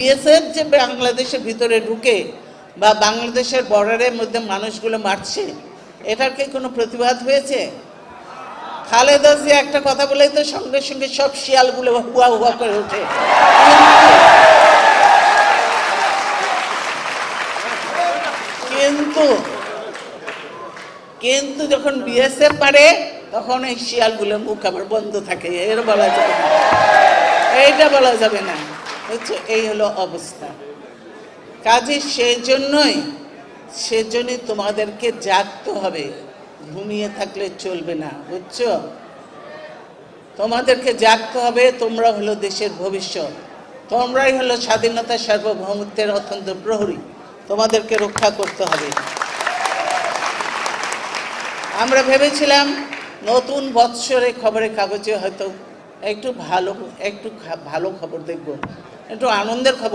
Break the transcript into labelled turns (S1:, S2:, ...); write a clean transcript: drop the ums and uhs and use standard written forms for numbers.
S1: BSF যে বাংলাদেশের ভিতরে ঢুকে বা বাংলাদেশের বর্ডারের মধ্যে মানুষগুলো মারছে, এটার কি কোনো প্রতিবাদ হয়েছে? খালেদা জিয়া একটা কথা বলেই তো সঙ্গে সঙ্গে সব শিয়ালগুলো হুয়া হুয়া করে ওঠে। কিন্তু যখন বিএসএফ পারে তখন এই শিয়ালগুলোর মুখ আবার বন্ধ থাকে। এর বলা যাবে না, এইটা বলা যাবে না, বুঝছো? এই হলো অবস্থা। কাজে সেজন্যই তোমাদেরকে জাগতে হবে, ঘুমিয়ে থাকলে চলবে না, বুঝছো? তোমাদেরকে জাগতে হবে। তোমরা হলো দেশের ভবিষ্যৎ, তোমরাই হলো স্বাধীনতা সার্বভৌমত্বের অত্যন্ত প্রহরী, তোমাদেরকে রক্ষা করতে হবে। আমরা ভেবেছিলাম নতুন বৎসরে খবরের কাগজে হয়তো একটু ভালো খবর দেখব, একটু আনন্দের খবর।